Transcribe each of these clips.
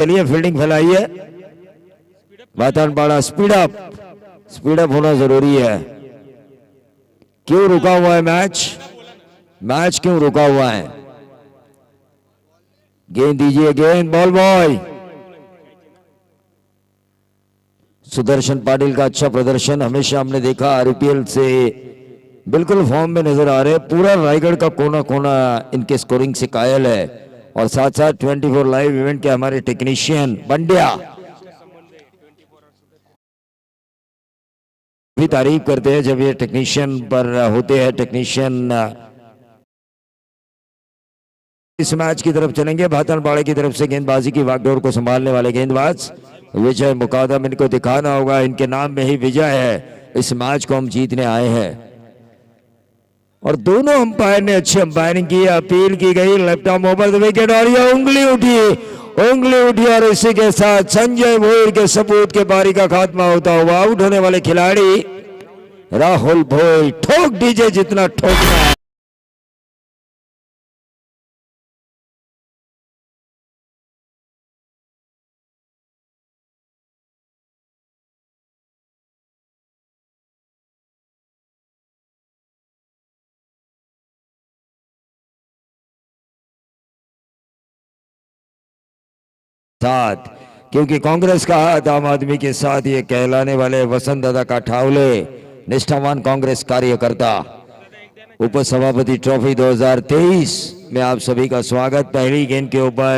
चलिए fielding फैलाइए। भातानपाड़ा speed up होना जरूरी है। क्यों रुका हुआ है मैच क्यों रुका हुआ है? गेंद दीजिए, गेंद बॉल बॉय। सुदर्शन पाटिल का अच्छा प्रदर्शन हमेशा हमने देखा, आरपीएल से बिल्कुल फॉर्म में नजर आ रहे। पूरा रायगढ़ का कोना कोना इनके स्कोरिंग से कायल है। और साथ साथ 24 लाइव इवेंट के हमारे टेक्नीशियन बंडिया भी तारीफ करते हैं जब ये टेक्नीशियन पर होते हैं। टेक्नीशियन इस मैच की तरफ चलेंगे। भातानपाड़ा की तरफ से गेंदबाजी की वागडोर को संभालने वाले गेंदबाज विजय मुकादम। इनको दिखाना होगा इनके नाम में ही विजय है। इस मैच को हम जीतने आए हैं। और दोनों अंपायर ने अच्छी अंपायरिंग की, अपील की गई। Left arm over the wicket और ये उंगली उठी और इसी के साथ संजय भोईर के सपूत के पारी का खात्मा होता हुआ आउट होने वाले खिलाड़ी राहुल भोईर। ठोक दीजिए जितना ठोकना है। साथ क्योंकि कांग्रेस का हाथ आम आदमी के साथ ये कहलाने वाले वसंत दादा काठावले निष्ठावान कांग्रेस कार्यकर्ता उप सभापति ट्रॉफी 2023 में आप सभी का स्वागत। पहली गेंद के ऊपर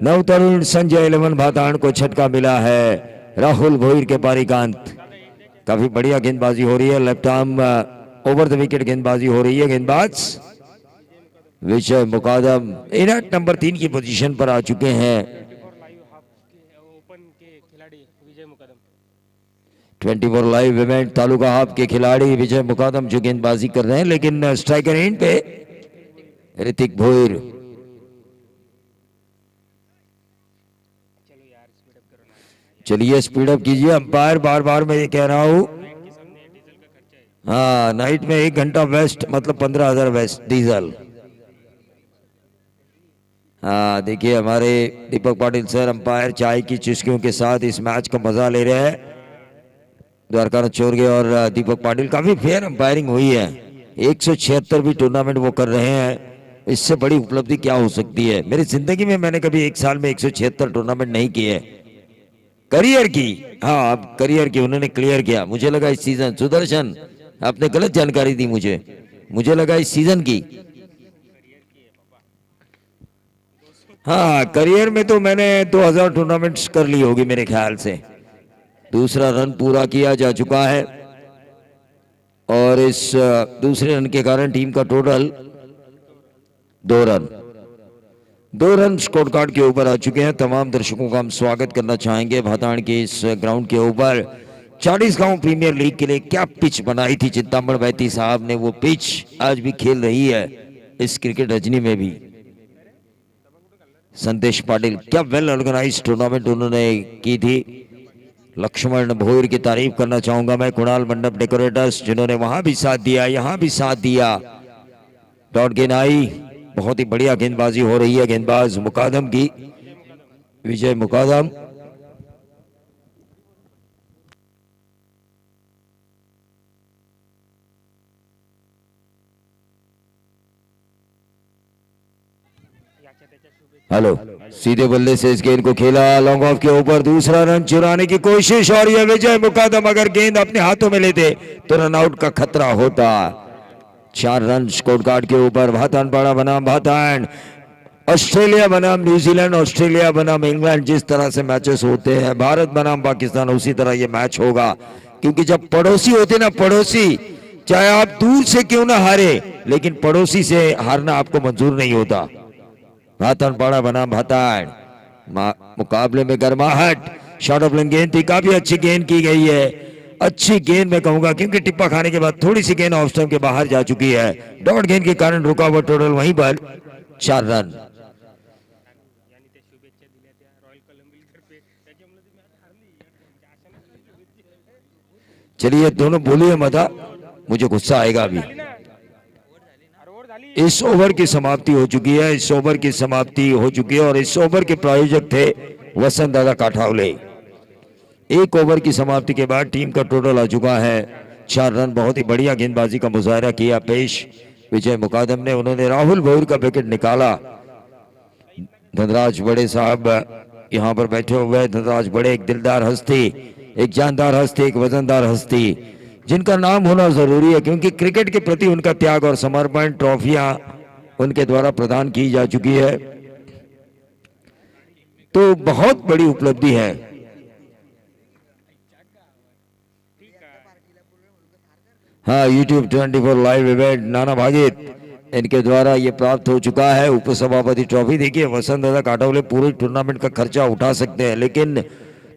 नवतरुण संजय 11 भातान को छटका मिला है। राहुल भोईर के पारी का अंत। काफी बढ़िया गेंदबाजी हो रही है। Left arm over the wicket गेंदबाजी हो रही है। गेंदबाज विजय मुकादम इनट नंबर 3 की पोजीशन पर आ चुके हैं। 24 लाइव इवेंट तालुका हाफ के खिलाड़ी विजय मुकादम जो गेंदबाजी कर रहे हैं, लेकिन स्ट्राइकर एंड पे ऋतिक भोईर। चलिए स्पीड अप कीजिए अंपायर। बार बार मैं ये कह रहा हूं, हाँ नाइट में 1 घंटा वेस्ट मतलब 15,000 वेस्ट डीजल। हाँ देखिए हमारे दीपक पाटिल सर अंपायर चाय की चुस्कियों के साथ इस मैच का मजा ले रहे हैं। द्वारकानाथ चोरगे और दीपक पाटिल काफी फेयर अंपायरिंग हुई है। 176 भी टूर्नामेंट वो कर रहे हैं। इससे बड़ी उपलब्धि क्या हो सकती है? मेरी जिंदगी में मैंने कभी एक साल में 176 टूर्नामेंट नहीं किए करियर की। हाँ अब करियर की उन्होंने क्लियर किया। मुझे लगा इस सीजन, सुदर्शन आपने गलत जानकारी दी मुझे लगा इस सीजन की। हाँ करियर में तो मैंने 2000 टूर्नामेंट्स कर ली होगी मेरे ख्याल से। दूसरा रन पूरा किया जा चुका है और इस दूसरे रन के कारण टीम का टोटल 2 रन स्कोर कार्ड के ऊपर आ चुके हैं। तमाम दर्शकों का हम स्वागत करना चाहेंगे भातान के इस ग्राउंड के ऊपर। 40 गांव प्रीमियर लीग के लिए क्या पिच बनाई थी चिंतामण बैती साहब ने, वो पिच आज भी खेल रही है इस क्रिकेट रजनी में भी। संदेश पाटिल क्या वेल ऑर्गेनाइज्ड टूर्नामेंट उन्होंने की थी। लक्ष्मण भोईर की तारीफ करना चाहूंगा मैं। कुणाल मंडप डेकोरेटर्स जिन्होंने वहां भी साथ दिया, यहां भी साथ दिया। डॉट गेंद आई, बहुत ही बढ़िया गेंदबाजी हो रही है गेंदबाज मुकादम की, विजय मुकादम। हेलो, सीधे बल्ले से इस गेंद को खेला लॉन्ग ऑफ के ऊपर। दूसरा रन चुराने की कोशिश और यह विजय मुकादम अगर गेंद अपने हाथों में लेते तो रन आउट का खतरा होता। 4 रन स्कोर कार्ड के ऊपर। भातानपाड़ा बनाम भातान, ऑस्ट्रेलिया बनाम न्यूजीलैंड, ऑस्ट्रेलिया बनाम इंग्लैंड। जिस तरह से मैचेस होते हैं, भारत बनाम पाकिस्तान, उसी तरह ये मैच होगा। क्योंकि जब पड़ोसी होते ना, पड़ोसी चाहे आप दूर से क्यों ना हारे, लेकिन पड़ोसी से हारना आपको मंजूर नहीं होता। भातानपाड़ा बनाम भातान, मुकाबले में गर्माहट। शॉर्ट ऑफ लेंथ गेंद थी, काफी अच्छी गेंद की गई है। अच्छी गेंद मैं कहूंगा क्योंकि टिप्पा खाने के बाद थोड़ी सी गेंद ऑफ स्टंप के बाहर जा चुकी है। डॉट गेंद के कारण रुका हुआ टोटल वहीं पर 4 रन। चलिए दोनों बोलिए मत, मुझे गुस्सा आएगा अभी। इस ओवर की समाप्ति हो चुकी है, इस ओवर की समाप्ति हो चुकी है और इस ओवर के प्रायोजक थे वसंत दादा काठावले। एक ओवर की समाप्ति के बाद टीम का टोटल आ चुका है 4 रन। बहुत ही बढ़िया गेंदबाजी का मुजाहरा किया पेश विजय मुकादम ने। उन्होंने राहुल भोर का विकेट निकाला। धनराज बड़े साहब यहां पर बैठे हुए हैं। धनराज बड़े एक दिलदार हस्ती, एक जानदार हस्ती, एक वजनदार हस्ती, जिनका नाम होना जरूरी है क्योंकि क्रिकेट के प्रति उनका त्याग और समर्पण ट्रॉफियां उनके द्वारा प्रदान की जा चुकी है, तो बहुत बड़ी उपलब्धि है। हाँ, YouTube 24 लाइव इवेंट नाना भागीत इनके द्वारा ये प्राप्त हो चुका है उपसभापति ट्रॉफी। देखिए वसंत दादा काठावले पूरे टूर्नामेंट का खर्चा उठा सकते हैं, लेकिन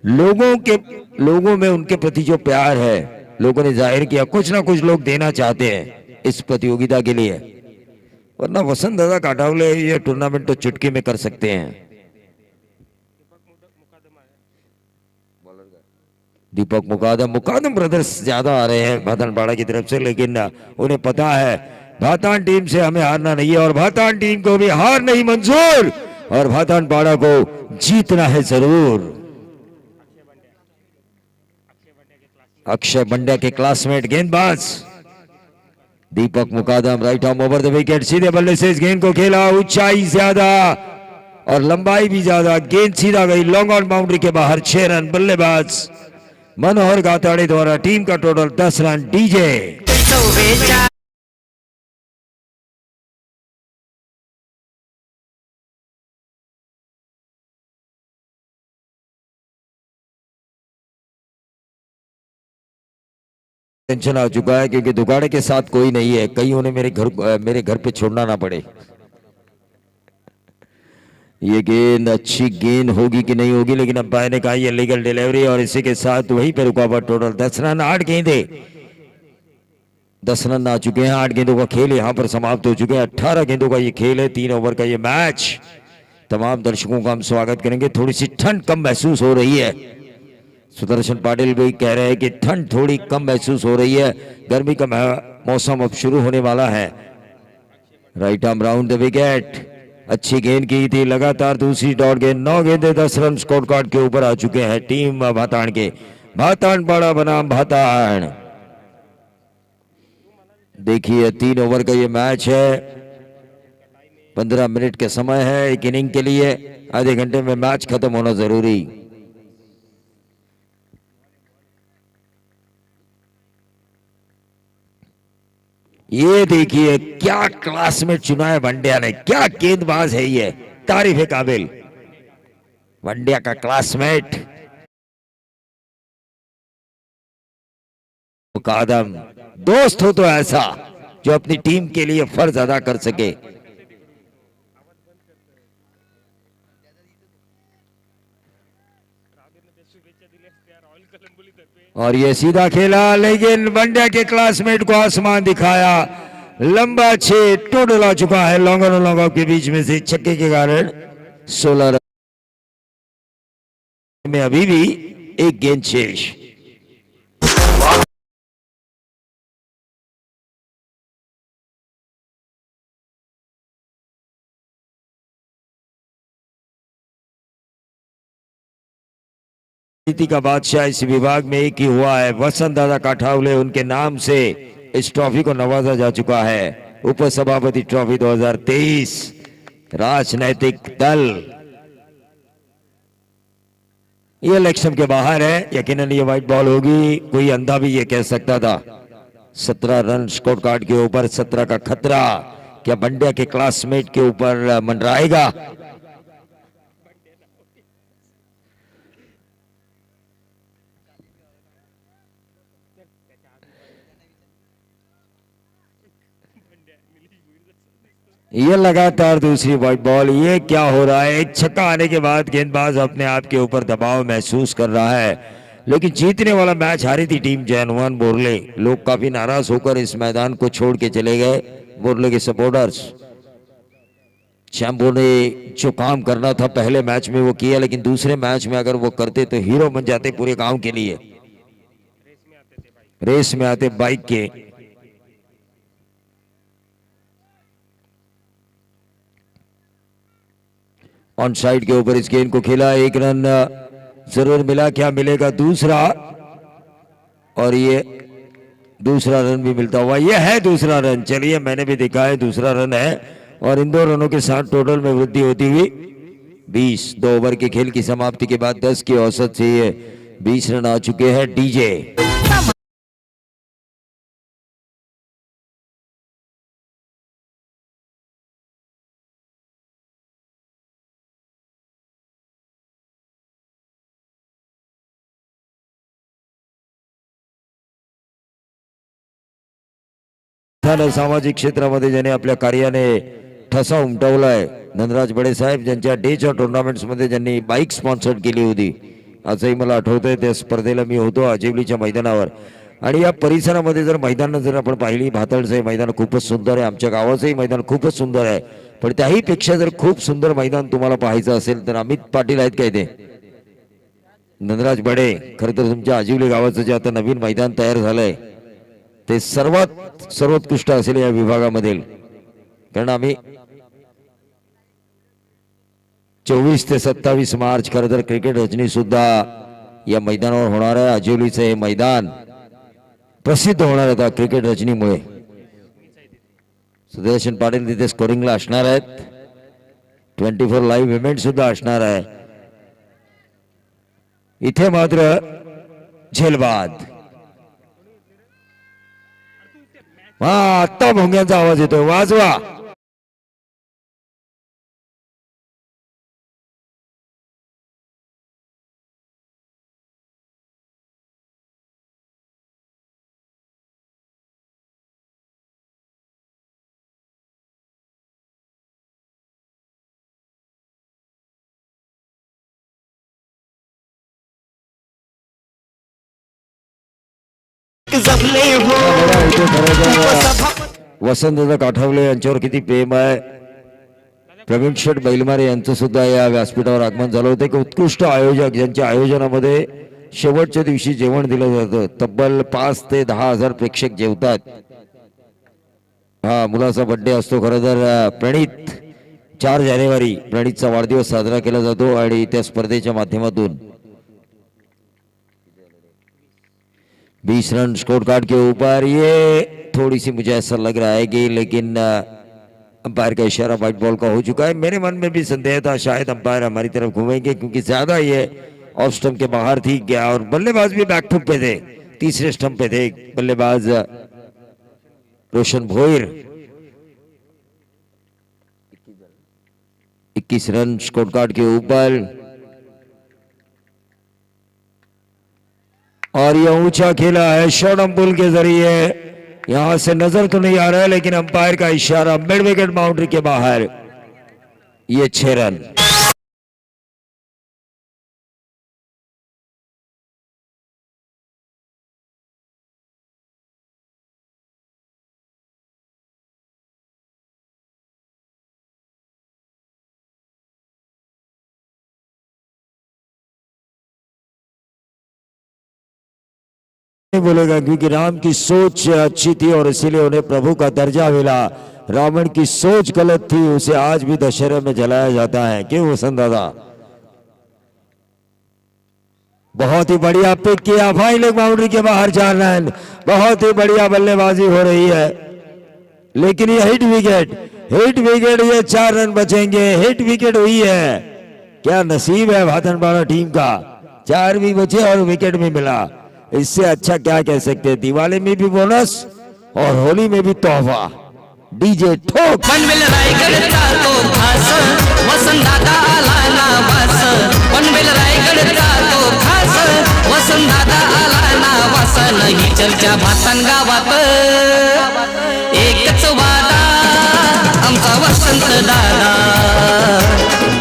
लोगों में उनके प्रति जो प्यार है लोगों ने जाहिर किया। कुछ ना कुछ लोग देना चाहते हैं इस प्रतियोगिता के लिए, वरना वसंत दादा काठावले ये टूर्नामेंट तो चुटकी में कर सकते हैं। दीपक मुकादम ब्रदर्स ज्यादा आ रहे हैं भातानपाड़ा की तरफ से, लेकिन उन्हें पता है भातान टीम से हमें हारना नहीं है और भातान टीम को भी हार नहीं मंजूर और भातानपाड़ा को जीतना है जरूर। अक्षय बंड्या के क्लासमेट गेंदबाज Deepak Mukadam right arm over the wicket. सीधे बल्ले से इस गेंद को खेला, ऊंचाई ज्यादा और लंबाई भी ज्यादा, गेंद सीधा गई लॉन्ग ऑन बाउंड्री के बाहर। 6 रन। बल्लेबाज मनोहर गाताड़े द्वारा टीम का टोटल 10 रन। डीजे टेंशन आ चुका है क्योंकि दुगाड़े के साथ कोई नहीं है, कहीं उन्हें मेरे घर पे छोड़ना ना पड़े। ये गेंद अच्छी गेंद होगी कि नहीं होगी, लेकिन अंपायर ने कहा ये लीगल डिलीवरी और इसी के साथ वहीं पे रुकावट। Total 10 run. 8 गेंदे 10 रन आ चुके हैं। 8 गेंदों का खेल यहां पर समाप्त हो चुके हैं। 18 गेंदों का ये खेल है, 3 ओवर का ये मैच। तमाम दर्शकों का हम स्वागत करेंगे। थोड़ी सी ठंड कम महसूस हो रही है, सुदर्शन पाटिल भी कह रहे हैं कि ठंड थोड़ी कम महसूस हो रही है, गर्मी का मौसम अब शुरू होने वाला है। Right arm round the wicket. अच्छी गेंद की थी, लगातार दूसरी डॉट गेंद। 9 गेंदे 10 रन स्कोर कार्ड के ऊपर आ चुके हैं टीम भातान के। भातानपाड़ा बनाम भातान। देखिए 3 ओवर का ये मैच है, 15 मिनट के समय है एक इनिंग के लिए। आधे घंटे में मैच खत्म होना जरूरी। ये देखिए क्या क्लासमेट चुना है वनडिया ने, क्या गेंदबाज है ये, तारीफ है काबिल। वनडिया का क्लासमेट मुकादम। दोस्त हो तो ऐसा जो अपनी टीम के लिए फर्ज अदा कर सके। और ये सीधा खेला, लेकिन वनडिया के क्लासमेट को आसमान दिखाया। लंबा 6 टोटल आ चुका है लॉन्ग और लॉन्ग ऑफ के बीच में से छक्के के कारण 16 रन में अभी भी एक गेंद शेष। नीति का बादशाह इस विभाग में एक ही हुआ है, वसंत दादा काठावले। उनके नाम से इस ट्रॉफी को नवाजा जा चुका है, उपसभापति ट्रॉफी 2023। राजनैतिक दल ये इलेक्शन के बाहर है, यकीनन ये व्हाइट बॉल होगी, कोई अंधा भी ये कह सकता था। 17 रन स्कोर कार्ड के ऊपर, 17 का खतरा क्या वनडिया के क्लासमेट के ऊपर मंडराएगा? ये लगातार दूसरी व्हाइट बॉल। ये क्या हो रहा है? एक छक्का आने के बाद गेंदबाज अपने आप के ऊपर दबाव महसूस कर रहा है, लेकिन जीतने वाला मैच हारी थी टीम जय हनुमान बोरले। लोग काफी नाराज होकर इस मैदान को छोड़ के चले गए, बोरले के सपोर्टर्स। चैंपो ने जो काम करना था पहले मैच में वो किया, लेकिन दूसरे मैच में अगर वो करते तो हीरो बन जाते पूरे गांव के लिए। रेस में आते बाइक के। ऑन साइड के ऊपर इस गेंद को खेला, एक रन जरूर मिला, क्या मिलेगा दूसरा, और ये दूसरा रन भी मिलता हुआ, ये है दूसरा रन। चलिए मैंने भी देखा है, दूसरा रन है और इन दो रनों के साथ टोटल में वृद्धि होती हुई 20। 2 ओवर के खेल की समाप्ति के बाद 10 की औसत से ये 20 रन आ चुके हैं डीजे। सामाजिक क्षेत्रामध्ये ज्याने आपल्या कार्याने ठसा उमटवलाय, धनराज बडे साहेब, ज्यांच्या डेच्या टुर्नामेंट्स मध्ये ज्यांनी बाईक स्पॉन्सर केली होती, आजही मला आठवतंय त्या स्पर्धेला मी होतो आजिवलीच्या मैदानावर। आणि या परिसरामध्ये जर मैदान जर आपण पाहिली, भातळचे मैदान खूपच सुंदर आहे, आमच्या गावाचंही मैदान खूपच सुंदर आहे, पण त्याही पेक्षा जर खूप सुंदर मैदान तुम्हाला पाहायचं असेल तर अमित पाटील आहेत काय ते धनराज बडे, खरं तर तुमच्या आजिवली गावाचं जे आता नवीन मैदान तयार झालंय ते सर्वोत्कृष्ट असेल या विभागामधील, कारण आम्ही 24 ते 27 मार्च खरं तर क्रिकेट रजनी सुद्धा या मैदानावर होणार आहे। आजिवलीचं हे मैदान प्रसिद्ध होणार आहे क्रिकेट रजनीमुळे। सुदर्शन पाटील तिथे स्कोरिंगला असणार आहेत, 24 लाईव्ह इव्हेंट सुद्धा असणार आहे। इथे मात्र झेलबाद, आता भोंग्यांचा आवाज येतोय, वाजवा। वसंतदादा काठवले यांच्यावर किती प्रेम आहे। प्रवीण शेठ बैलमारे यांचं सुद्धा या व्यासपीठावर आगमन झालं होतं, की उत्कृष्ट आयोजक ज्यांच्या आयोजनामध्ये शेवटच्या दिवशी जेवण दिलं जातं, तब्बल 5 ते 10,000 प्रेक्षक जेवतात। हा मुलाचा बर्थडे असतो, खरं तर प्रणित 4 जानेवारी प्रणितचा वाढदिवस साजरा केला जातो आणि त्या स्पर्धेच्या माध्यमातून 20 रन स्कोर कार्ड के ऊपर, ये थोड़ी सी मुझे ऐसा लग रहा है कि, लेकिन अंपायर का इशारा व्हाइट बॉल का हो चुका है। मेरे मन में भी संदेह था शायद अंपायर हमारी तरफ घूमेंगे, क्योंकि ज्यादा ये ऑफ स्टंप के बाहर थी गया, और बल्लेबाज भी बैक फुट पे थे, तीसरे स्टंप पे थे बल्लेबाज रोशन भोईर। 21 रन स्कोर कार्ड के ऊपर, और यह ऊंचा खेला है शॉर्ट पुल के जरिए, यहां से नजर तो नहीं आ रहा है लेकिन अंपायर का इशारा मिड विकेट बाउंड्री के बाहर, ये 6 रन। बोलेगा क्योंकि राम की सोच अच्छी थी और इसीलिए उन्हें प्रभु का दर्जा मिला। रावण की सोच गलत थी, उसे आज भी दशहरे में जलाया जाता है। क्यों वसंत दादा, बहुत ही बढ़िया पिक किया, भाई लेग बाउंड्री के बाहर 4 रन, बहुत ही बढ़िया बल्लेबाजी हो रही है, लेकिन ये हिट विकेट, ये 4 रन बचेंगे। हिट विकेट हुई है, क्या नसीब है भातनपाड़ा टीम का, 4 भी बचे और विकेट भी मिला, इससे अच्छा क्या कह सकते हैं। दिवाली में भी बोनस और होली में भी तोहफा। डीजे ठोक पनवेल रायगडचा तो खास वसंतदादा आला ना वास, पनवेल रायगडचा तो खास वसंतदादा आला ना वास, नाही चर्चा भातन गावात एकच वादा आमचा वसंत दादा,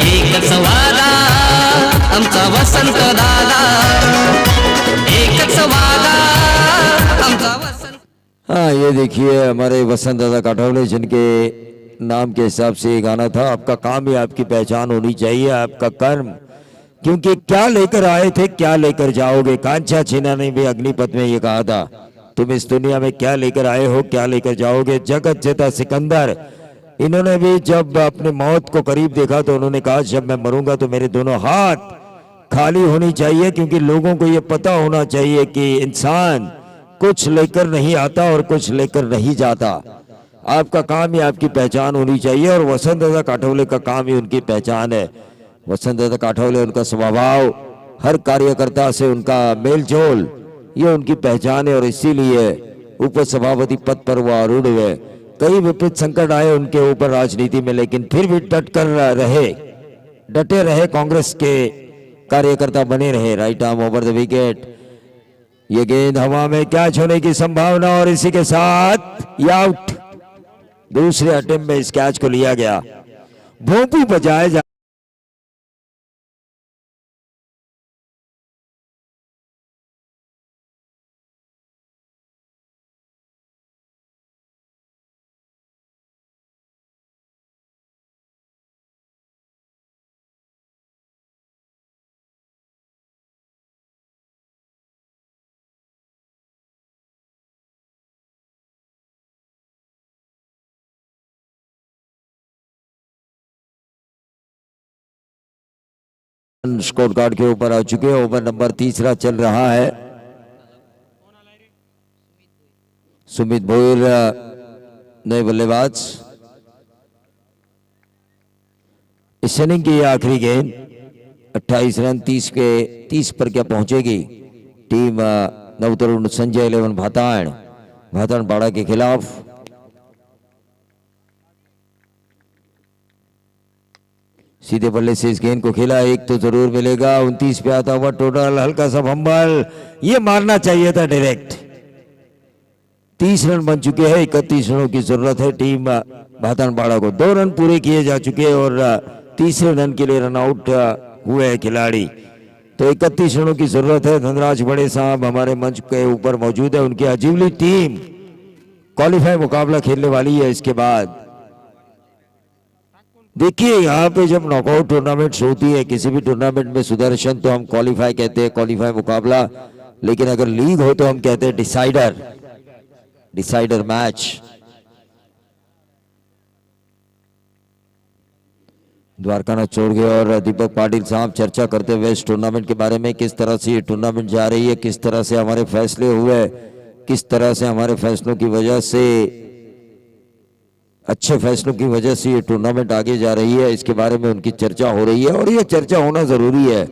एकच वादा आमचा वसंत दादा, एकच वादा आमचा वसंत। हाँ ये देखिए हमारे वसंत दादा काठौले जिनके नाम के हिसाब से ये गाना था। आपका काम ही आपकी पहचान होनी चाहिए, आपका कर्म, क्योंकि क्या लेकर आए थे क्या लेकर जाओगे। कांचा छीना ने भी अग्निपथ में ये कहा था, तुम इस दुनिया में क्या लेकर आए हो क्या लेकर जाओगे। जगत जेता सिकंदर इन्होंने भी जब अपनी मौत को करीब देखा तो उन्होंने कहा जब मैं मरूंगा तो मेरे दोनों हाथ खाली होनी चाहिए, क्योंकि लोगों को ये पता होना चाहिए कि इंसान कुछ लेकर नहीं आता और कुछ लेकर नहीं जाता। आपका काम ही आपकी पहचान होनी चाहिए और वसंत दादा काठौले का काम ही उनकी पहचान है। वसंत दादा काठौले, उनका स्वभाव, हर कार्यकर्ता से उनका मेलजोल, ये उनकी पहचान है और इसीलिए उप सभापति पद पर वो आरूढ़ हुए। कई विपरीत संकट आए उनके ऊपर राजनीति में, लेकिन फिर भी डटे रहे, कांग्रेस के कार्यकर्ता बने रहे। Right arm over the wicket, ये गेंद हवा में कैच होने की संभावना और इसी के साथ ये आउट। दूसरे अटेम्प्ट में इस कैच को लिया गया। भोंपू बजाए जा स्कोर कार्ड के ऊपर आ चुके हैं। ओवर नंबर तीसरा चल रहा है। सुमित भोयर नए बल्लेबाज। इस इनिंग की आखिरी गेंद 28 रन 30 पर क्या पहुंचेगी टीम नवतरुण संजय 11 भातान बाड़ा के खिलाफ। सीधे बल्ले से इस गेंद को खेला, एक तो जरूर मिलेगा। 29 पे आता हुआ टोटल, हल्का सा फंबल, ये मारना चाहिए था डायरेक्ट। 30 रन बन चुके हैं, 31 रनों की जरूरत है टीम भातानबाड़ा को। 2 रन पूरे किए जा चुके हैं और तीसरे रन के लिए रन आउट हुए हैं खिलाड़ी, तो 31 रनों की जरूरत है। धनराज बड़े साहब हमारे मंच के ऊपर मौजूद है, उनकी अजीवली टीम क्वालिफाई मुकाबला खेलने वाली है। इसके बाद देखिए, यहाँ पे जब नॉकआउट टूर्नामेंट्स होती है, किसी भी टूर्नामेंट में सुदर्शन तो हम क्वालिफाई कहते हैं, क्वालिफाई मुकाबला, लेकिन अगर लीग हो तो हम कहते हैं डिसाइडर मैच। द्वारकानाथ छोड़ गए और दीपक पाटिल साहब चर्चा करते हुए इस टूर्नामेंट के बारे में, किस तरह से ये टूर्नामेंट जा रही है, किस तरह से हमारे फैसले हुए, किस तरह से हमारे फैसलों की वजह से, अच्छे फैसलों की वजह से ये टूर्नामेंट आगे जा रही है, इसके बारे में उनकी चर्चा हो रही है। और ये चर्चा होना जरूरी है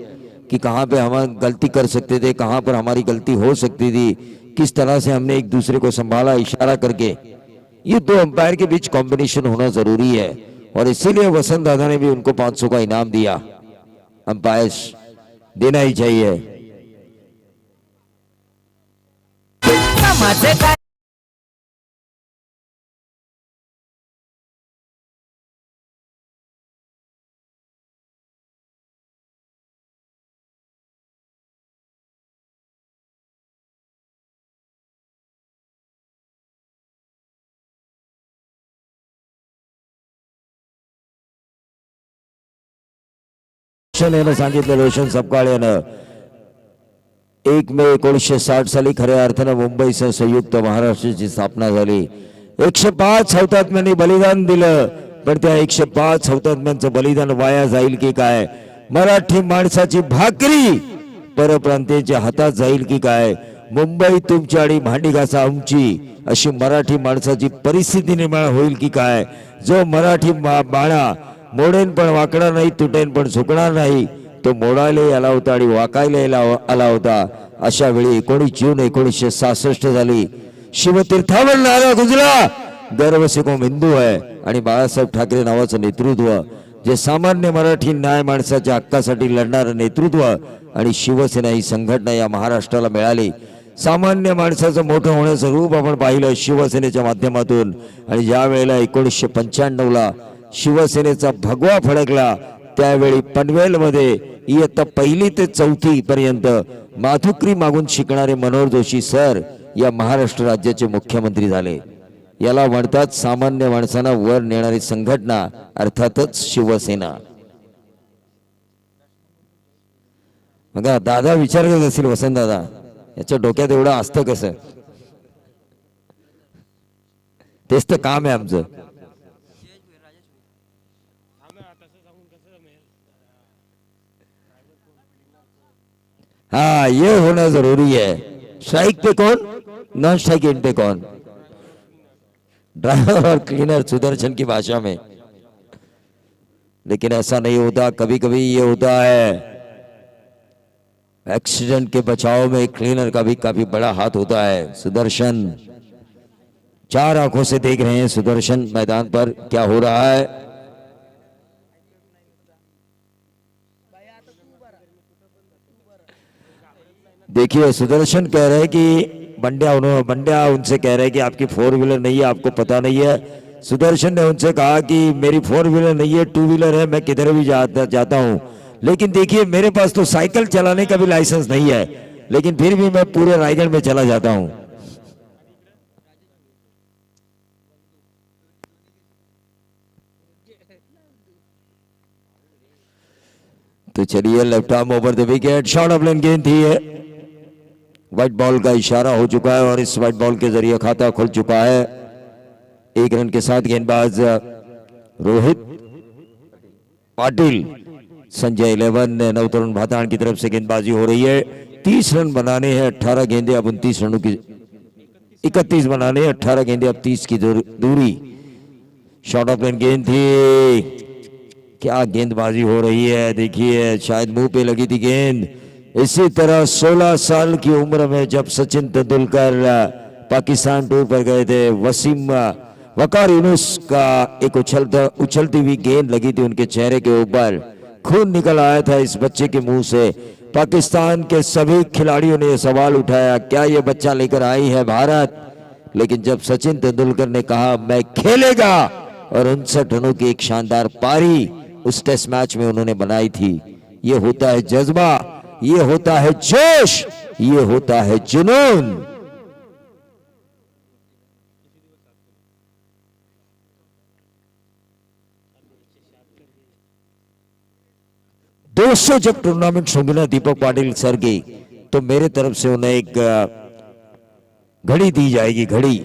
कि कहां पे हम गलती कर सकते थे, कहां पर हमारी गलती हो सकती थी, किस तरह से हमने एक दूसरे को संभाला इशारा करके। ये दो अंपायर के बीच कॉम्बिनेशन होना जरूरी है और इसीलिए वसंत दादा ने भी उनको 500 का इनाम दिया। अंपायर्स देना ही चाहिए। सांगितलं रोशन सपकाळ यानं 1 मे 1960 साली खऱ्या अर्थानं मुंबईसह संयुक्त महाराष्ट्राची स्थापना झाली। 105 हौतात्म्यांनी बलिदान दिलं, पण त्या 105 हौतात्म्यांचं बलिदान वाया जाईल की काय? मराठी माणसाची भाकरी परप्रांतीयांच्या हातात जाईल की काय? मुंबई तुमची आणि भांडी घासा आमची अशी मराठी माणसाची परिस्थिती निर्माण होईल की काय? जो मराठी बाणा मोडेन पण वाकणार नाही, तुटेन पण झुकणार नाही, तो मोडायला आला होता आणि वाकायला आला होता। अशा वेळी 19 जून 1966 झाली। शिवतीर्थावर नारा गुजला, गर्व से को हिंदू है आणि बाळासाहेब ठाकरे नावाचं नेतृत्व, जे सामान्य मराठी न्याय माणसाच्या हक्कासाठी लढणारं नेतृत्व आणि शिवसेना ही संघटना या महाराष्ट्राला मिळाली। सामान्य माणसाचं मोठं होण्याचं रूप आपण पाहिलं शिवसेनेच्या माध्यमातून। आणि ज्या वेळेला 1995 ला शिवसेनेचा भगवा फडकला, त्यावेळी पनवेलमध्ये इयत्ता 1ली ते 4थी पर्यंत माथुकरी मागून शिकणारे मनोहर जोशी सर या महाराष्ट्र राज्याचे मुख्यमंत्री झाले। याला म्हणतात सामान्य माणसांना वर नेणारी संघटना, अर्थातच शिवसेना। बघा, दादा विचार करत असतील, वसंत दादा याच्या डोक्यात एवढं असतं कसं? तेच तर काम आहे आमचं। हाँ, ये होना जरूरी है। स्ट्राइक पे कौन, नॉन स्ट्राइक एंड पे कौन? ड्राइवर और क्लीनर सुदर्शन की भाषा में। लेकिन ऐसा नहीं होता, कभी कभी ये होता है एक्सीडेंट के बचाव में क्लीनर का भी काफी बड़ा हाथ होता है। सुदर्शन चार आंखों से देख रहे हैं सुदर्शन मैदान पर क्या हो रहा है। देखिए सुदर्शन कह रहे हैं कि बंड्या उनसे कह रहे हैं कि आपकी फोर व्हीलर नहीं है, आपको पता नहीं है। सुदर्शन ने उनसे कहा कि मेरी फोर व्हीलर नहीं है, टू व्हीलर है, मैं किधर भी जाता हूं। लेकिन देखिए मेरे पास तो साइकिल चलाने का भी लाइसेंस नहीं है, लेकिन फिर भी मैं पूरे रायगढ़ में चला जाता हूं। तो चलिए, left arm over the wicket, short of length गेंद थी है। व्हाइट बॉल का इशारा हो चुका है और इस व्हाइट बॉल के जरिए खाता खुल चुका है। एक रन के साथ गेंदबाज रोहित पाटिल, संजय 11 नवतरुण भातान की तरफ से गेंदबाजी हो रही है। 30 रन बनाने हैं, 18 गेंदे अब 29 रनों की, 31 बनाने हैं, 18 गेंदे अब 30 की दूरी। शॉर्ट ऑफ लेन गेंद थी, क्या गेंदबाजी हो रही है, देखिए शायद मुंह पे लगी थी गेंद। इसी तरह 16 साल की उम्र में जब सचिन तेंदुलकर पाकिस्तान टूर पर गए थे, वसीम वकार यूनुस का एक उछलती हुई गेंद लगी थी उनके चेहरे के ऊपर, खून निकल आया था इस बच्चे के मुंह से। पाकिस्तान के सभी खिलाड़ियों ने यह सवाल उठाया, क्या यह बच्चा लेकर आई है भारत? लेकिन जब सचिन तेंदुलकर ने कहा मैं खेलेगा, और 59 रनों की एक शानदार पारी उस टेस्ट मैच में उन्होंने बनाई थी। ये होता है जज्बा, ये होता है जोश, ये होता है जुनून। दोस्तों, जब टूर्नामेंट होगी ना दीपक पाटिल सर की, तो मेरे तरफ से उन्हें एक घड़ी दी जाएगी, घड़ी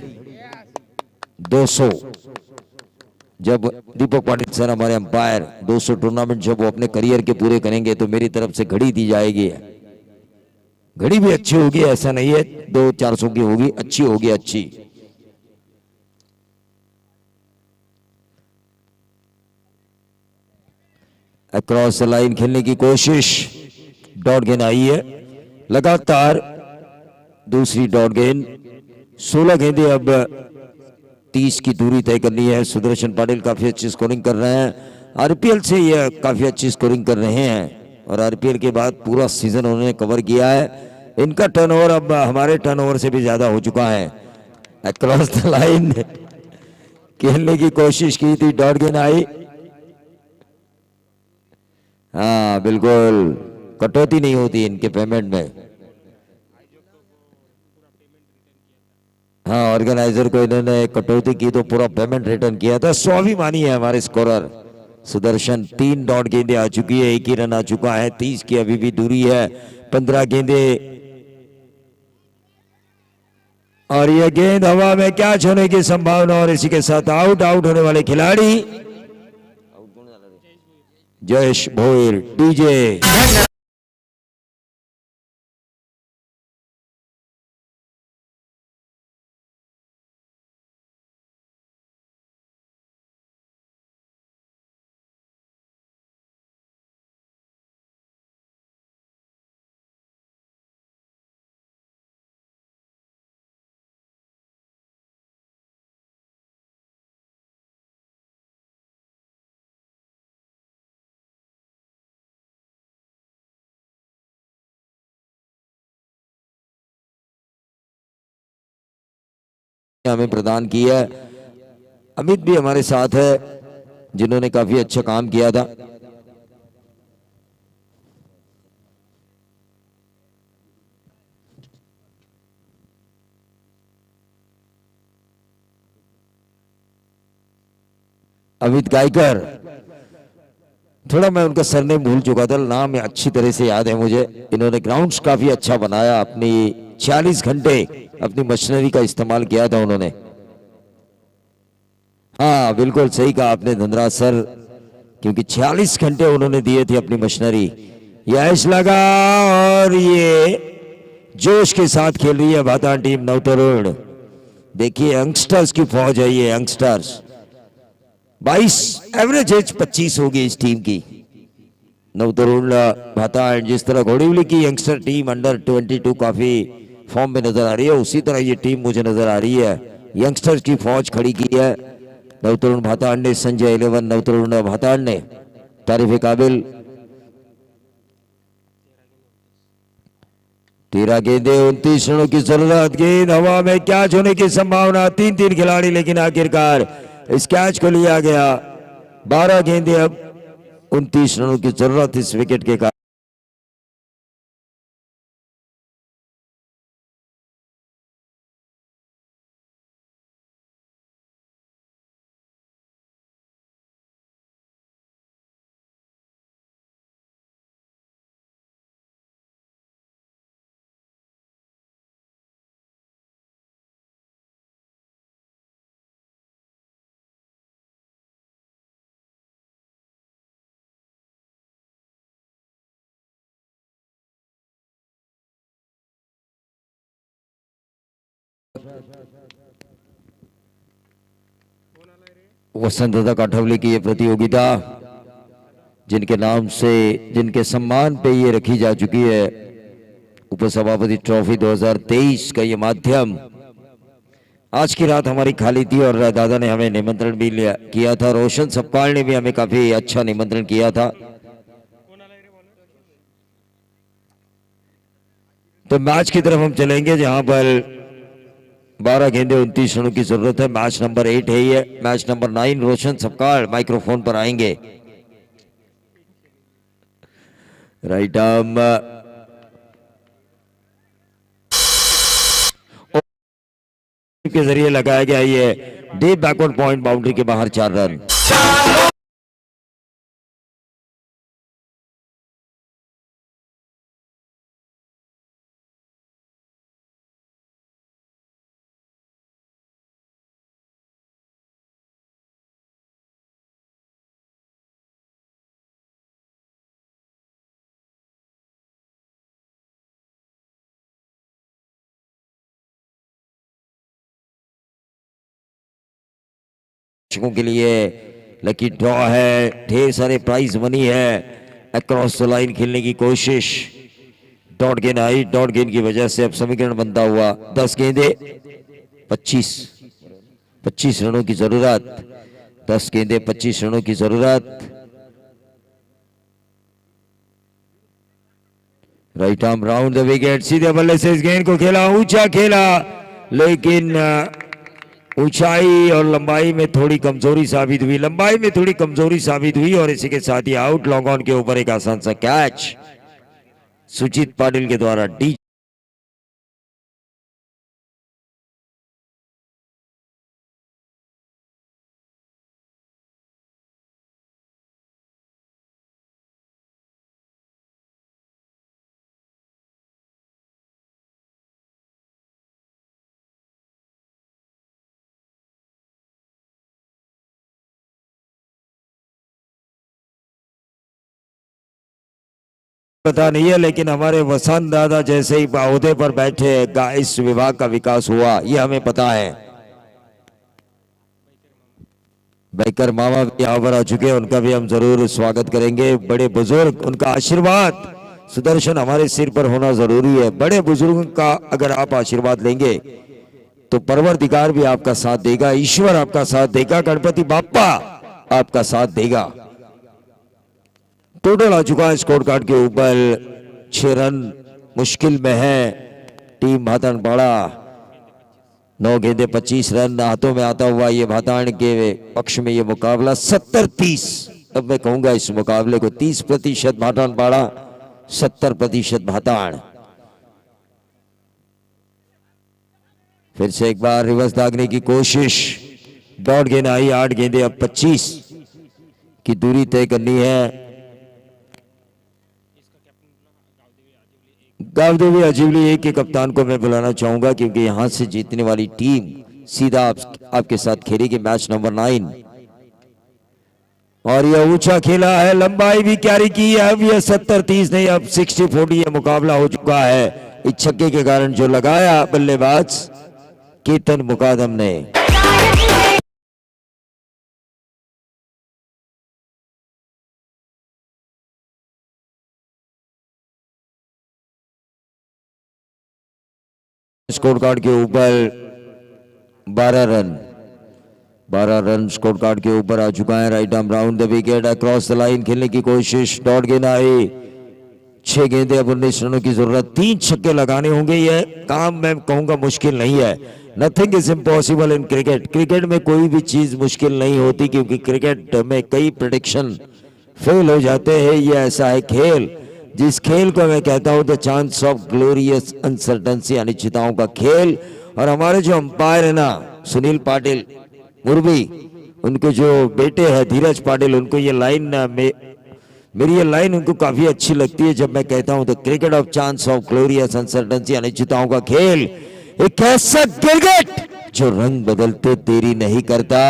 200। जब दीपक पाटिल सर हमारे अंपायर 200 टूर्नामेंट जब वो अपने करियर के पूरे करेंगे तो मेरी तरफ से घड़ी दी जाएगी। घड़ी भी अच्छी होगी, ऐसा नहीं है 200-400 की होगी, अच्छी होगी, अच्छी। अक्रॉस द लाइन खेलने की कोशिश, डॉट गेंद आई है, लगातार दूसरी डॉट गेंद। 16 गेंदें अब 30 की दूरी तय करनी है। सुदर्शन पाटिल काफी अच्छी स्कोरिंग कर रहे हैं, आरपीएल से ये काफी अच्छी स्कोरिंग कर रहे हैं और आरपीएल के बाद पूरा सीजन उन्होंने कवर किया है। इनका टर्नओवर अब हमारे टर्नओवर से भी ज्यादा हो चुका है। अक्रॉस द लाइन खेलने की कोशिश की थी, डॉट गेंद आई। हाँ बिल्कुल, कटौती नहीं होती इनके पेमेंट में। हाँ, ऑर्गेनाइजर को इन्होंने कटौती की तो पूरा पेमेंट रिटर्न किया था। स्वाभिमानी है हमारे स्कोरर सुदर्शन। 3 डॉट गेंदें आ चुकी है, 1 ही रन आ चुका है, 30 की अभी भी दूरी है। 15 गेंदें और यह गेंद हवा में कैच होने की संभावना, और इसी के साथ आउट होने वाले खिलाड़ी जयेश भोयर, डीजे। हमें प्रदान की है। अमित भी हमारे साथ है जिन्होंने काफी अच्छा काम किया था। अमित गायकर, थोड़ा मैं उनका सरनेम भूल चुका था, नाम अच्छी तरह से याद है मुझे। इन्होंने ग्राउंड्स काफी अच्छा बनाया, अपनी 40 घंटे अपनी मशीनरी का इस्तेमाल किया था उन्होंने। हाँ बिल्कुल सही कहा आपने धनराज सर, क्योंकि 40 घंटे उन्होंने दिए थे अपनी मशीनरी। यश लगा और ये जोश के साथ खेल रही है भातान टीम नवतरुण। देखिए यंगस्टर्स की फौज है ये, यंगस्टर्स। 22 एवरेज एज 25 होगी इस टीम की। नवतरुण भातान जिस तरह घोड़ीवली की यंगस्टर टीम अंडर 22 काफी फॉर्म में नजर आ रही है, उसी तरह ये टीम मुझे नजर आ रही है। यंगस्टर्स की फौज खड़ी की है नवतरुण भातान ने, संजय 11 नवतरुण भातान ने। तारीफ काबिल। 13 गेंदे 29 रनों की जरूरत। गेंद हवा में कैच होने की संभावना, 3 खिलाड़ी, लेकिन आखिरकार इस कैच को लिया गया। 12 गेंदे अब 29 रनों की जरूरत इस विकेट के कारण। वसंत काठवली की ये प्रतियोगिता जिनके नाम से, जिनके सम्मान पे ये रखी जा चुकी है, उपसभापति ट्रॉफी 2023 का ये माध्यम आज की रात हमारी खाली थी और दादा ने हमें निमंत्रण भी किया था। रोशन सपकाल ने भी हमें काफी अच्छा निमंत्रण किया था। तो मैच की तरफ हम चलेंगे जहां पर 12 गेंदे 29 रनों की जरूरत है। मैच नंबर 8 है ये। मैच नंबर 9 रोशन सपकाल माइक्रोफोन पर आएंगे। राइट आर्म के जरिए लगाया गया ये डीप बैकवर्ड पॉइंट, बाउंड्री के बाहर 4 रन। के लिए लकी ड्रॉ है, ढेर सारे प्राइज मनी है। अक्रॉस द लाइन खेलने की कोशिश, डॉट गेंद आई, डॉट गेंद की वजह से अब समीकरण बनता हुआ 10 गेंदे 25 रनों की जरूरत। 10 गेंदे 25 रनों की जरूरत। Right arm round the wicket, सीधे बल्ले से इस गेंद को खेला, ऊंचा खेला, लेकिन ऊंचाई और लंबाई में थोड़ी कमजोरी साबित हुई, और इसी के साथ ही आउट। लॉन्ग ऑन के ऊपर एक आसान सा कैच सुजीत पाटिल के द्वारा डी। पता नहीं है, लेकिन हमारे वसंत दादा जैसे ही ओहदे पर बैठे इस विभाग का विकास हुआ, ये हमें पता है। बैकर मामा भी यहाँ पर आ चुके हैं, उनका भी हम जरूर स्वागत करेंगे। बड़े बुजुर्ग, उनका आशीर्वाद सुदर्शन हमारे सिर पर होना जरूरी है। बड़े बुजुर्ग का अगर आप आशीर्वाद लेंगे तो परवरदिगार भी आपका साथ देगा, ईश्वर आपका साथ देगा, गणपति बाप्पा आपका साथ देगा। टोटल आ चुका है स्कोर कार्ड के ऊपर 6 रन मुश्किल में है टीम भातानपाड़ा। 9 गेंदे 25 रन हाथों में आता हुआ ये भातान के पक्ष में ये मुकाबला 70-30। अब मैं कहूंगा इस मुकाबले को 30% भातानपाड़ा, 70% भातान। फिर से एक बार रिवर्स दागने की कोशिश, डॉट गेंद आई। 8 गेंदे अब 25 की दूरी तय करनी है। गावदेवी अजीवली एक के कप्तान को मैं बुलाना चाहूंगा, क्योंकि यहां से जीतने वाली टीम सीधा आपके साथ खेलेगी मैच नंबर 9। और यह ऊंचा खेला है, लंबाई भी कैरी की है। अब यह 70-30 नहीं, अब 60-40 यह मुकाबला हो चुका है इस छक्के के कारण जो लगाया बल्लेबाज केतन मुकादम ने। स्कोर कार्ड के ऊपर 12 रन, 12 रन स्कोर कार्ड के ऊपर आ चुका है। Right arm round the wicket, across the line खेलने की कोशिश, डॉट गेंद आई। 6 गेंदे, अब 19 रनों की जरूरत, 3 छक्के लगाने होंगे। यह काम मैं कहूंगा मुश्किल नहीं है। Nothing is impossible in cricket. Cricket में कोई भी चीज मुश्किल नहीं होती, क्योंकि क्रिकेट में कई प्रेडिक्शन फेल हो जाते हैं। यह ऐसा है खेल, जिस खेल को मैं कहता हूं the chance of glorious uncertainty, अनिश्चितताओं का खेल। और हमारे जो अंपायर है ना, सुनील पाटिल मुर्बी, उनके जो बेटे हैं धीरज पाटिल, उनको ये लाइन मेरी ये लाइन उनको काफी अच्छी लगती है, जब मैं कहता हूं the cricket of chance of glorious uncertainty, अनिश्चितताओं का खेल। एक ऐसा क्रिकेट जो रंग बदलते देरी नहीं करता।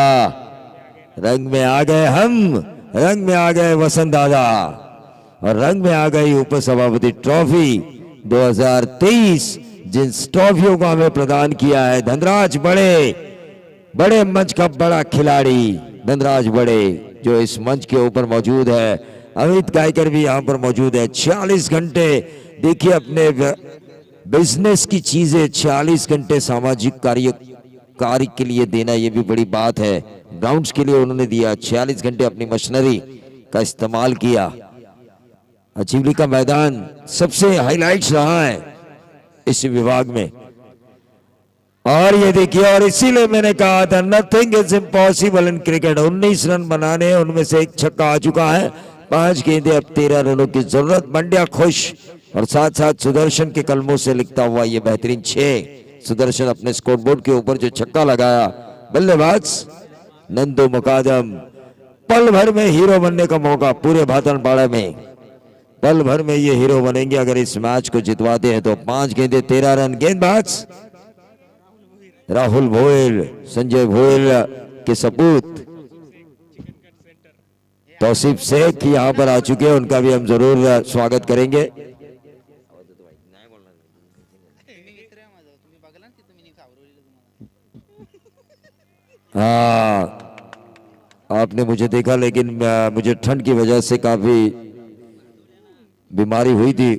रंग में आ गए हम, रंग में आ गए वसंत दादा, और रंग में आ गई उप सभापति ट्रॉफी 2023, जिन ट्रॉफियों को हमें प्रदान किया है धनराज बड़े मंच का बड़ा खिलाड़ी धनराज बड़े, जो इस मंच के ऊपर मौजूद है। अमित गायकर भी यहां पर मौजूद है। 46 घंटे देखिए अपने बिजनेस की चीजें 46 घंटे सामाजिक कार्य के लिए देना, ये भी बड़ी बात है। ग्राउंड्स के लिए उन्होंने दिया 46 घंटे, अपनी मशीनरी का इस्तेमाल किया। अचीवली का मैदान सबसे हाइलाइट्स रहा है इस विभाग में। और ये देखिए, और इसीलिए मैंने कहा था nothing is impossible in cricket. 19 run बनाने हैं, उनमें से एक छक्का आ चुका है। 5 गेंदे, अब 13 रनों की जरूरत। मंड्या खुश, और साथ साथ सुदर्शन के कलमों से लिखता हुआ ये बेहतरीन 6। सुदर्शन अपने स्कोरबोर्ड के ऊपर जो छक्का लगाया, बल्लेबाज नंदू मुकादम, पल भर में हीरो बनने का मौका पूरे भातनपाड़ा में। पल भर में ये हीरो बनेंगे अगर इस मैच को जितवाते हैं तो। 5 गेंदे 13 रन। गेंदबाज राहुल भोयल, संजय भोयल के सपूत तौसीफ शेख यहां पर आ चुके हैं, उनका भी हम जरूर स्वागत करेंगे। हाँ, आपने मुझे देखा, लेकिन मुझे ठंड की वजह से काफी बीमारी हुई थी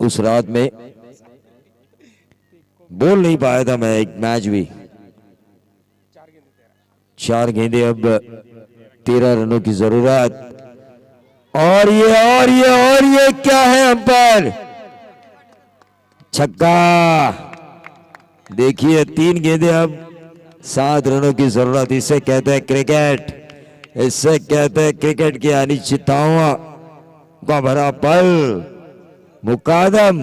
उस रात में, बोल नहीं पाया था मैं एक मैच भी। 4 गेंदे, अब 13 रनों की जरूरत। और ये क्या है अंपायर? छक्का। देखिए 3 गेंदे, अब 7 रनों की जरूरत। इसे कहते हैं क्रिकेट, इसे कहते हैं क्रिकेट की अनिश्चितताओं का भरा पल। मुकादम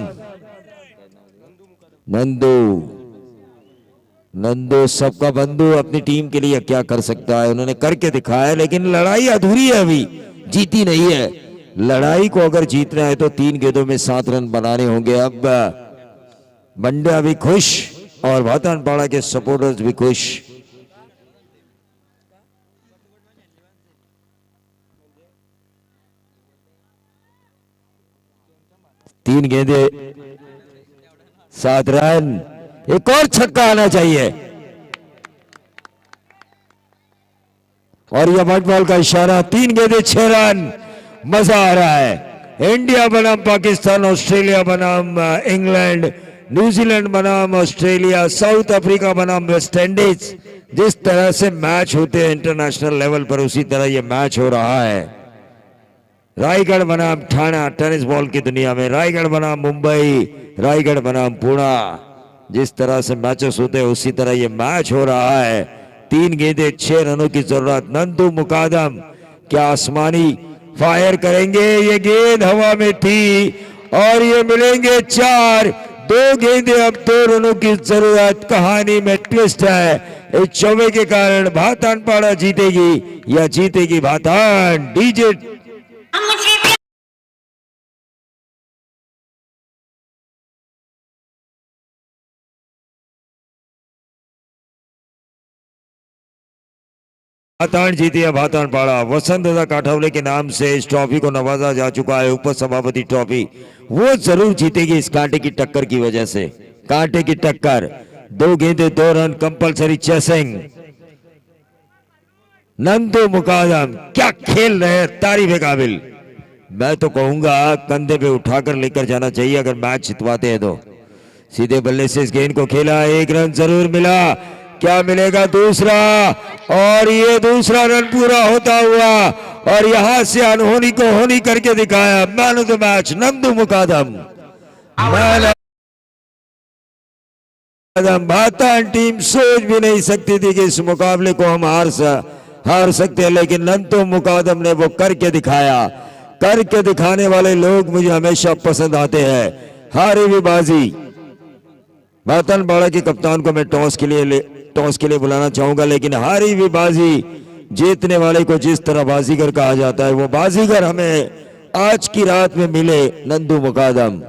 नंदू सबका बंधु अपनी टीम के लिए क्या कर सकता है, उन्होंने करके दिखाया। लेकिन लड़ाई अधूरी है, अभी जीती नहीं है। लड़ाई को अगर जीतना है तो 3 गेंदों में 7 रन बनाने होंगे। अब मंड्या भी खुश और भातनपाड़ा के सपोर्टर्स भी खुश। तीन गेंदे 7 रन, एक और छक्का आना चाहिए। और यह व्हाइट बॉल का इशारा। 3 गेंदे 6 रन। मजा आ रहा है। इंडिया बनाम पाकिस्तान, ऑस्ट्रेलिया बनाम इंग्लैंड, न्यूजीलैंड बनाम ऑस्ट्रेलिया, साउथ अफ्रीका बनाम वेस्ट इंडीज। जिस तरह से मैच होते हैं इंटरनेशनल लेवल पर, उसी तरह यह मैच हो रहा है। रायगढ़ बनाम ठाणा, टेनिस बॉल की दुनिया में रायगढ़ बनाम मुंबई, रायगढ़ बनाम पुणे। जिस तरह से मैचेस होते हैं उसी तरह ये मैच हो रहा है। 3 गेंदे 6 रनों की जरूरत। नंदू मुकादम क्या आसमानी फायर करेंगे? ये गेंद हवा में थी और ये मिलेंगे 4। 2 गेंदे, अब 2 रनों की जरूरत। कहानी में ट्विस्ट है। इस चौबे के कारण भातनपाड़ा जीतेगी या जीतेगी भातन। डीजे भातान जीती है भातान पाड़ा। वसंत दादा काठौले के नाम से इस ट्रॉफी को नवाजा जा चुका है, उप सभापति ट्रॉफी। वो जरूर जीतेगी इस कांटे की टक्कर की वजह से। कांटे की टक्कर, 2 गेंदे 2 रन, कंपलसरी चेसिंग। नंदू मुकादम क्या खेल रहे हैं, तारीफ काबिल। मैं तो कहूंगा कंधे पे उठाकर लेकर जाना चाहिए अगर मैच जितवाते हैं तो। सीधे बल्ले से इस गेंद को खेला, 1 रन जरूर मिला। क्या मिलेगा दूसरा, और ये दूसरा रन पूरा होता हुआ और यहां से अनहोनी को होनी करके दिखाया। Man of the match Nandu Mukadam. भातान टीम सोच भी नहीं सकती थी कि इस मुकाबले को हम हार सकते हैं, लेकिन नंदू मुकादम ने वो करके दिखाया। करके दिखाने वाले लोग मुझे हमेशा पसंद आते हैं। हारी हुई बाजी। भातान पाड़ा के कप्तान को मैं टॉस के लिए बुलाना चाहूंगा, लेकिन हारी हुई बाजी जीतने वाले को जिस तरह बाजीगर कहा जाता है, वो बाजीगर हमें आज की रात में मिले Nandu Mukadam.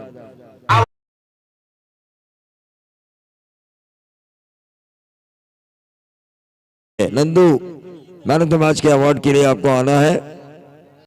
Nandu man of the match के अवार्ड के लिए आपको आना है।